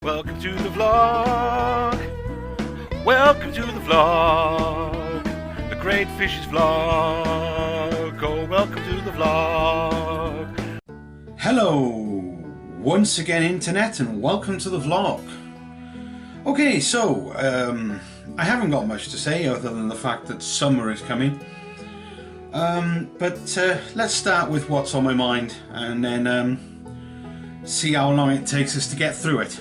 Welcome to the vlog. Welcome to the vlog. The Great Fishes vlog. Oh, welcome to the vlog. Hello, once again Internet, and welcome to the vlog. Okay, so I haven't got much to say other than the fact that summer is coming. But let's start with what's on my mind and then see how long it takes us to get through it.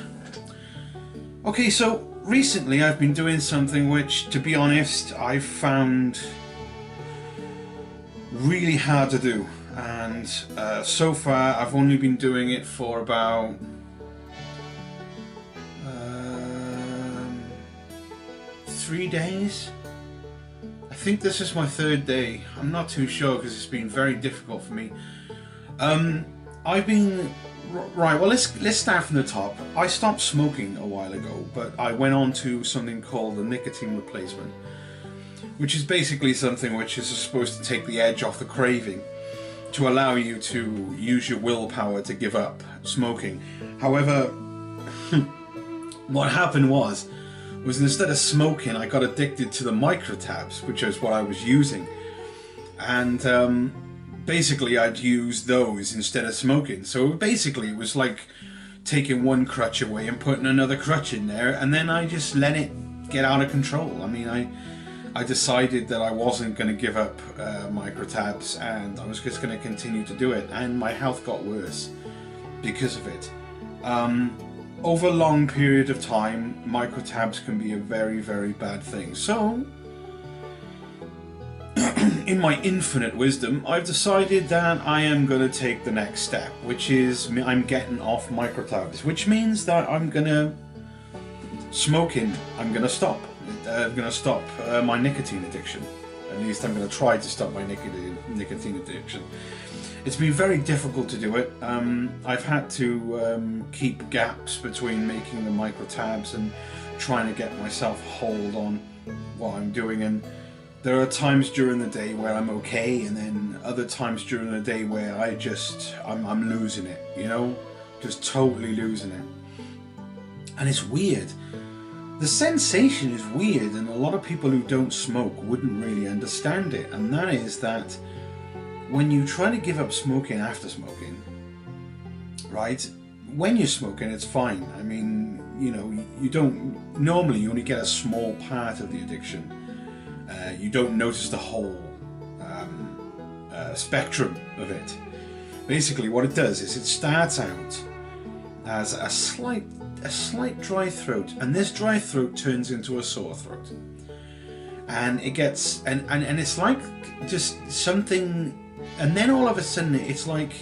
Okay, so recently I've been doing something which, to be honest, I've found really hard to do, and so far I've only been doing it for about 3 days. I think this is my 3rd day. I'm not too sure because it's been very difficult for me. I've been right. Well, let's start from the top. I stopped smoking a while ago, but I went on to something called the nicotine replacement, which is basically something which is supposed to take the edge off the craving to allow you to use your willpower to give up smoking. However, what happened was instead of smoking, I got addicted to the microtabs, which is what I was using, and basically I'd use those instead of smoking. So basically it was like taking one crutch away and putting another crutch in there, and then I just let it get out of control. I mean, I decided that I wasn't going to give up microtabs, and I was just going to continue to do it, and my health got worse because of it. Over a long period of time, microtabs can be a very, very bad thing. So, in my infinite wisdom, I've decided that I am going to take the next step, which is I'm getting off microtabs, which means that I'm going to smoking. I'm going to stop. I'm going to stop my nicotine addiction. At least I'm going to try to stop my nicotine addiction. It's been very difficult to do it. I've had to keep gaps between making the microtabs and trying to get myself hold on what I'm doing, and there are times during the day where I'm okay, and then other times during the day where I'm losing it, you know, just totally losing it. And it's weird. The sensation is weird, and a lot of people who don't smoke wouldn't really understand it, and that is that when you try to give up smoking after smoking, right, when you're smoking it's fine. I mean, you know, you only get a small part of the addiction. You don't notice the whole spectrum of it. Basically what it does is it starts out as a slight dry throat, and this dry throat turns into a sore throat, and it gets and it's like just something. And then all of a sudden it's like,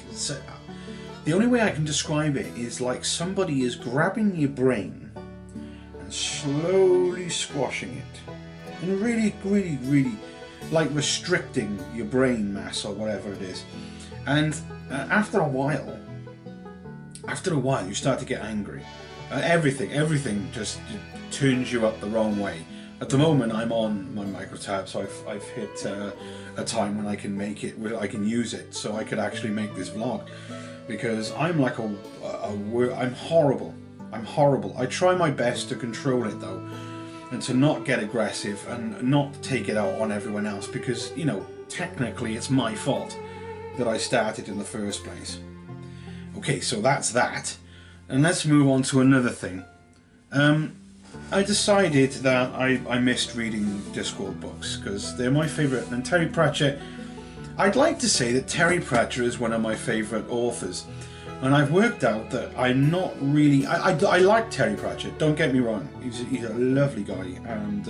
the only way I can describe it is like somebody is grabbing your brain and slowly squashing it, and really, really, really like restricting your brain mass or whatever it is. And after a while you start to get angry. Everything just turns you up the wrong way. At the moment I'm on my microtab, so I've hit a time when I can make it, where I can use it, so I could actually make this vlog, because I'm like I'm horrible. I'm horrible. I try my best to control it though, and to not get aggressive and not take it out on everyone else, because, you know, technically it's my fault that I started in the first place. Okay, so that's that, and let's move on to another thing. I decided that I missed reading Discworld books because they're my favourite, and Terry Pratchett, I'd like to say that Terry Pratchett is one of my favourite authors, and I've worked out that I'm not really, I like Terry Pratchett, don't get me wrong, he's a lovely guy, and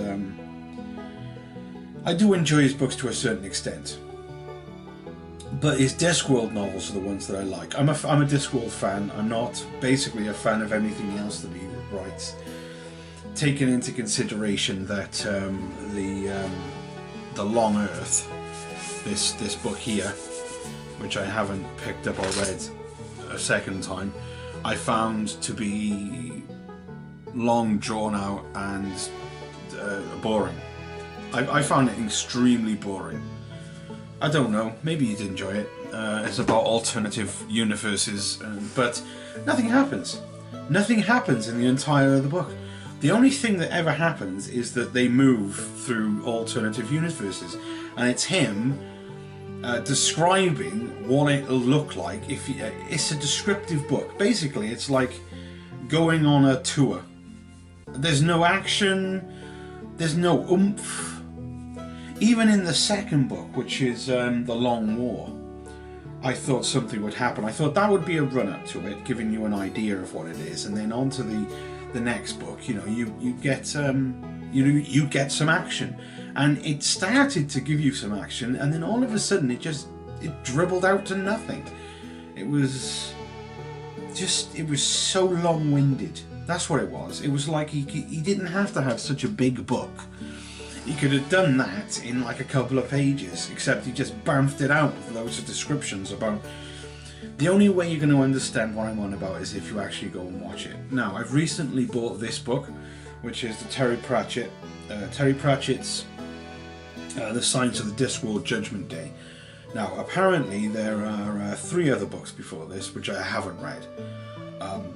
I do enjoy his books to a certain extent, but his Discworld novels are the ones that I like. I'm a Discworld fan. I'm not basically a fan of anything else that he writes, taking into consideration that the Long Earth, this book here, which I haven't picked up or read a second time, I found to be long, drawn out, and boring. I found it extremely boring. I don't know, maybe you'd enjoy it. It's about alternative universes, but nothing happens. Nothing happens in the entire of the book. The only thing that ever happens is that they move through alternative universes, and it's him describing what it'll look like. It's a descriptive book. Basically, it's like going on a tour. There's no action, there's no oomph. Even in the second book, which is The Long War, I thought something would happen. I thought that would be a run-up to it, giving you an idea of what it is, and then on to the next book. You know, you get some action, and it started to give you some action, and then all of a sudden it dribbled out to nothing. It was so long-winded. That's what it was. It was like he didn't have to have such a big book. He could have done that in like a couple of pages, except he just bamfed it out with loads of descriptions about... The only way you're going to understand what I'm on about is if you actually go and watch it. Now, I've recently bought this book, which is the Terry Pratchett's The Science of the Discworld Judgment Day. Now, apparently there are 3 other books before this, which I haven't read.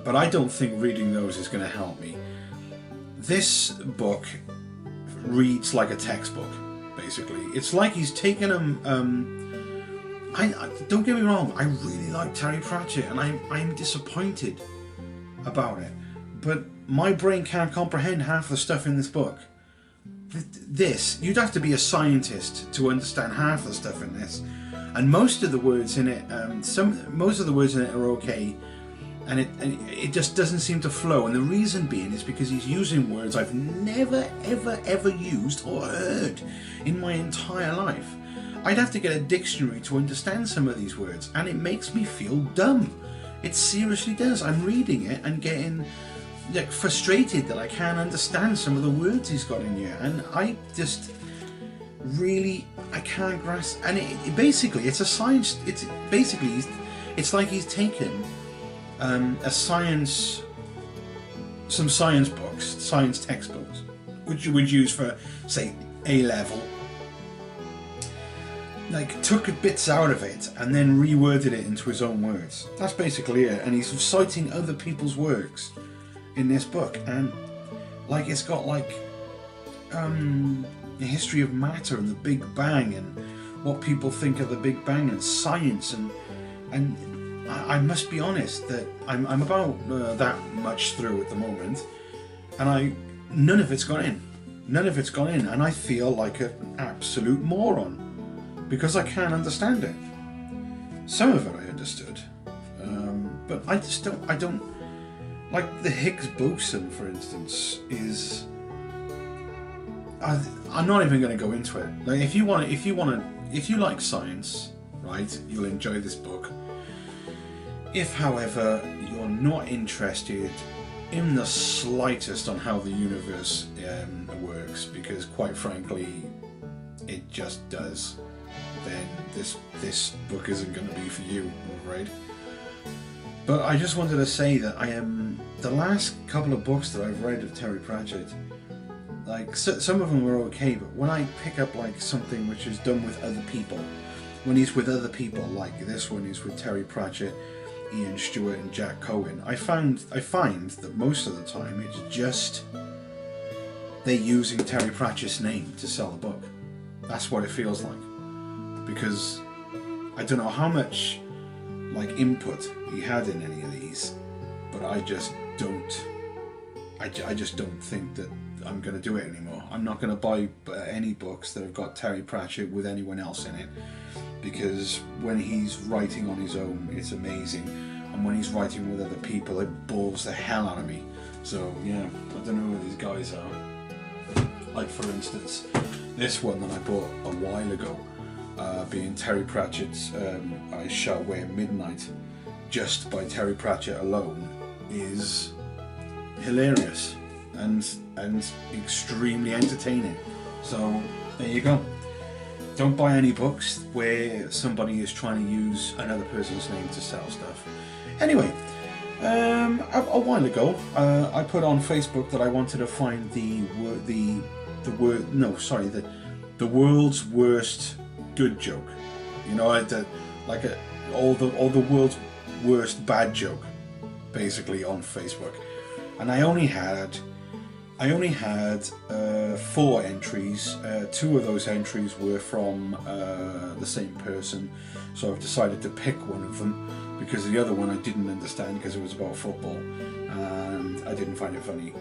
But I don't think reading those is going to help me. This book reads like a textbook, basically. It's like he's taken don't get me wrong, I really like Terry Pratchett, and I'm disappointed about it. But my brain can't comprehend half the stuff in this book. You'd have to be a scientist to understand half the stuff in this. And most of the words in it, most of the words in it are okay, and it just doesn't seem to flow. And the reason being is because he's using words I've never, ever used or heard in my entire life. I'd have to get a dictionary to understand some of these words, and it makes me feel dumb. It seriously does. I'm reading it and getting like frustrated that I can't understand some of the words he's got in here, and I can't grasp. And it basically, it's a science. It's like he's taken some science books, science textbooks, which you would use for, say, A-level, like took bits out of it and then reworded it into his own words. That's basically it. And he's citing other people's works in this book, and like it's got like a history of matter and the Big Bang and what people think of the Big Bang and science, and I must be honest that I'm about that much through at the moment, and none of it's gone in. None of it's gone in, and I feel like an absolute moron because I can't understand it. Some of it I understood, but I don't like the Higgs boson, for instance. I'm not even going to go into it. Like, if you like science, right, you'll enjoy this book. If, however, you're not interested in the slightest on how the universe works, because quite frankly it just does, then this book isn't going to be for you, I'm afraid. But I just wanted to say that the last couple of books that I've read of Terry Pratchett, like some of them were okay, but when I pick up like something which is done with other people, when he's with other people, like this one is with Terry Pratchett, Ian Stewart and Jack Cohen, I find that most of the time it's just they're using Terry Pratchett's name to sell the book. That's what it feels like, because I don't know how much like input he had in any of these, but I just don't think that I'm going to do it anymore. I'm not going to buy any books that have got Terry Pratchett with anyone else in it, because when he's writing on his own, it's amazing, and when he's writing with other people, it bores the hell out of me. So yeah, I don't know who these guys are. Like, for instance, this one that I bought a while ago, being Terry Pratchett's I Shall Wear Midnight, just by Terry Pratchett alone, is hilarious and extremely entertaining. So there you go. Don't buy any books where somebody is trying to use another person's name to sell stuff. Anyway, a while ago, I put on Facebook that I wanted to find the world's worst good joke. You know, all the world's worst bad joke, basically, on Facebook. and I only had 4 entries. 2 of those entries were from the same person, so I've decided to pick one of them, because the other one I didn't understand because it was about football and I didn't find it funny.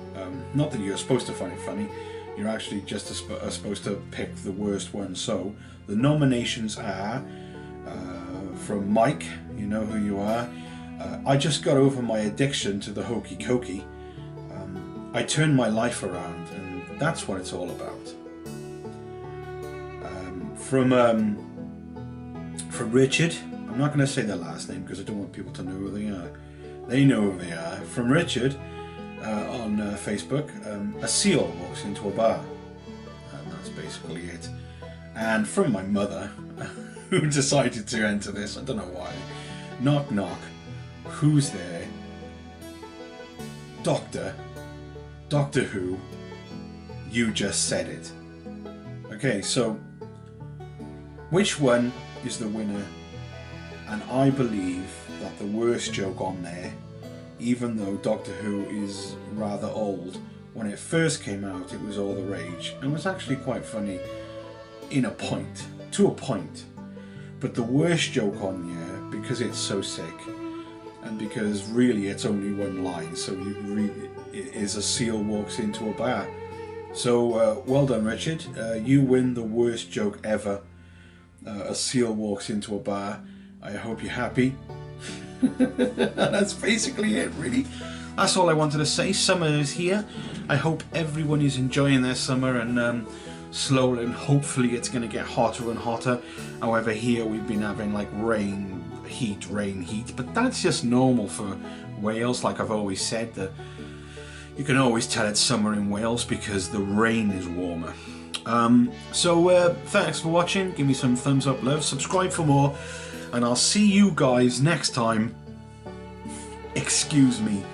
Not that you're supposed to find it funny, you're actually just supposed to pick the worst one. So the nominations are from Mike, you know who you are. I just got over my addiction to the hokey cokey. I turned my life around, and that's what it's all about. From Richard, I'm not going to say their last name because I don't want people to know who they are. They know who they are. From Richard on Facebook, a seal walks into a bar, and that's basically it. And from my mother, who decided to enter this, I don't know why. Knock knock, who's there? Doctor Who, you just said it. Okay, so which one is the winner? And I believe that the worst joke on there, even though Doctor Who is rather old, when it first came out it was all the rage and was actually quite funny to a point. But the worst joke on here, because it's so sick, and because really it's only one line, so it is a seal walks into a bar. So well done, Richard. You win the worst joke ever. A seal walks into a bar. I hope you're happy. That's basically it, really. That's all I wanted to say. Summer is here. I hope everyone is enjoying their summer, and slowly and hopefully it's going to get hotter and hotter. However, here we've been having like rain, heat, but that's just normal for Wales. Like I've always said, that you can always tell it's summer in Wales because the rain is warmer. So thanks for watching. Give me some thumbs up, love, subscribe for more, and I'll see you guys next time. Excuse me.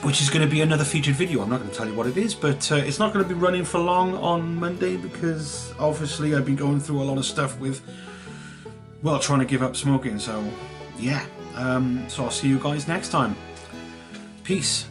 Which is going to be another featured video. I'm not going to tell you what it is, but it's not going to be running for long on Monday because obviously I've been going through a lot of stuff with, well, trying to give up smoking. So yeah, so I'll see you guys next time. Peace.